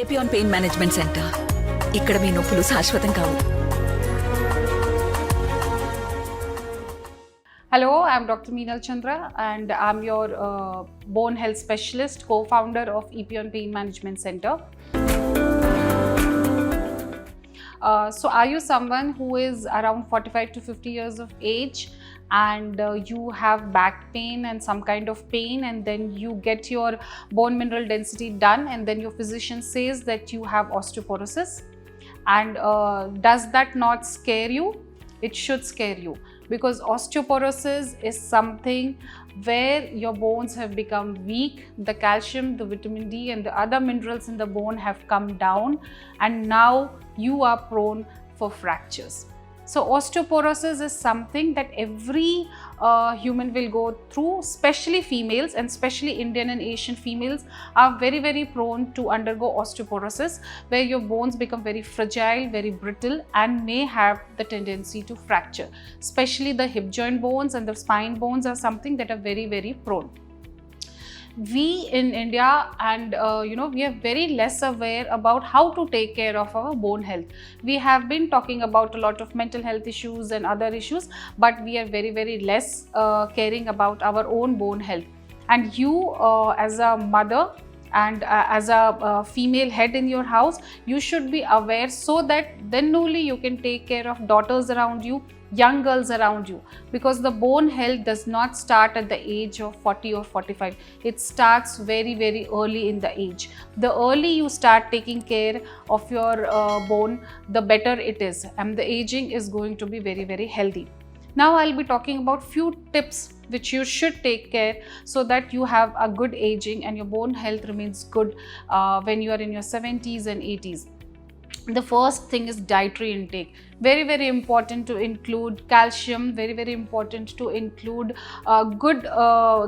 Epione Pain Management Center. ఇక్కడ మీ నొప్పులు శాశ్వతం కావు. Hello, I'm Dr. Minal Chandra and I'm your bone health specialist, co-founder of Epione Pain Management Center. So are you someone who is around 45 to 50 years of age and you have back pain and some kind of pain, and then you get your bone mineral density done and then your physician says that you have osteoporosis? And does that not scare you? It should scare you, because osteoporosis is something where your bones have become weak, the calcium, the vitamin D and the other minerals in the bone have come down, and now you are prone for fractures. So osteoporosis is something that every human will go through, especially females, and especially Indian and Asian females are very prone to undergo osteoporosis, where your bones become very fragile, very brittle, and may have the tendency to fracture. Especially the hip joint bones and the spine bones are something that are very prone. We in India and we are very less aware about how to take care of our bone health. We have been talking about a lot of mental health issues and other issues, but we are very less caring about our own bone health. And you as a mother and as a female head in your house, you should be aware, so that then only you can take care of daughters around you, young girls around you, because the bone health does not start at the age of 40 or 45. It starts very early in the age. The early you start taking care of your bone, the better it is, and the aging is going to be very healthy. Now I'll be talking about few tips which you should take care so that you have a good aging and your bone health remains good when you are in your 70s and 80s. The first thing is dietary intake. Very important to include calcium, very important to include good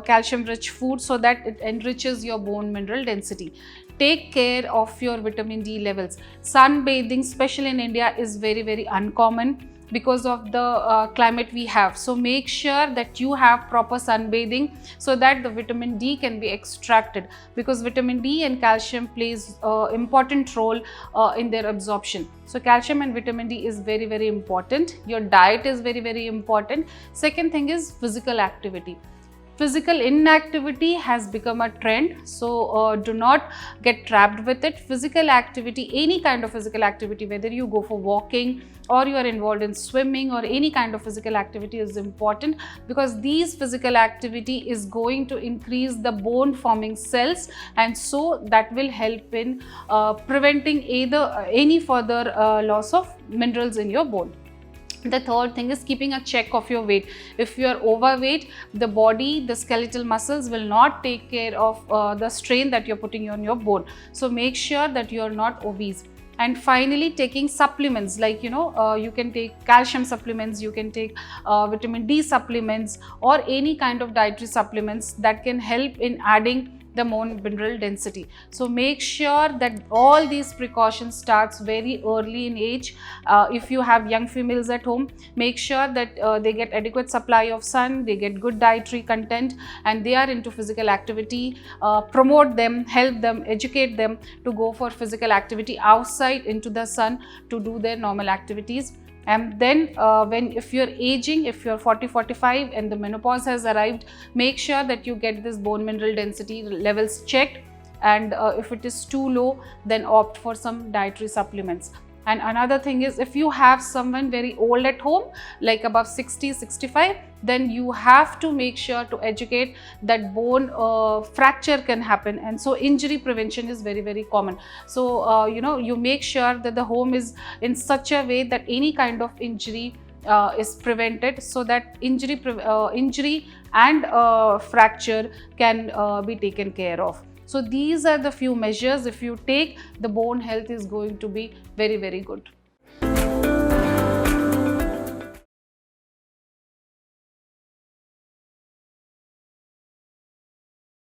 calcium rich food so that it enriches your bone mineral density. Take care of your vitamin D levels. Sunbathing, especially in India, is very uncommon because of the climate we have. So make sure that you have proper sunbathing so that the vitamin D can be extracted, because vitamin D and calcium plays important role in their absorption. So calcium and vitamin D is very important. Your diet is very important. Second thing is physical activity. Physical inactivity has become a trend, so do not get trapped with it. Physical activity, any kind of physical activity, whether you go for walking or you are involved in swimming or any kind of physical activity, is important, because these physical activity is going to increase the bone forming cells, and so that will help in preventing either any further loss of minerals in your bone. The third thing is keeping a check of your weight. If you are overweight, the body, the skeletal muscles will not take care of the strain that you're putting on your bone. So make sure that you are not obese. And finally, taking supplements, like you can take calcium supplements, you can take vitamin D supplements, or any kind of dietary supplements that can help in adding the bone mineral density. So make sure that all these precautions starts very early in age. If you have young females at home, make sure that they get adequate supply of sun, they get good dietary content, and they are into physical activity. Promote them, help them, educate them to go for physical activity outside into the sun to do their normal activities. And then if you're aging, if you're 40-45 and the menopause has arrived, make sure that you get this bone mineral density levels checked, and if it is too low, then opt for some dietary supplements. And another thing is, if you have someone very old at home, like above 60-65, then you have to make sure to educate that bone fracture can happen, and so injury prevention is very common. So you make sure that the home is in such a way that any kind of injury is prevented, so that injury and fracture can be taken care of. So these are the few measures. If you take, the bone health is going to be very good.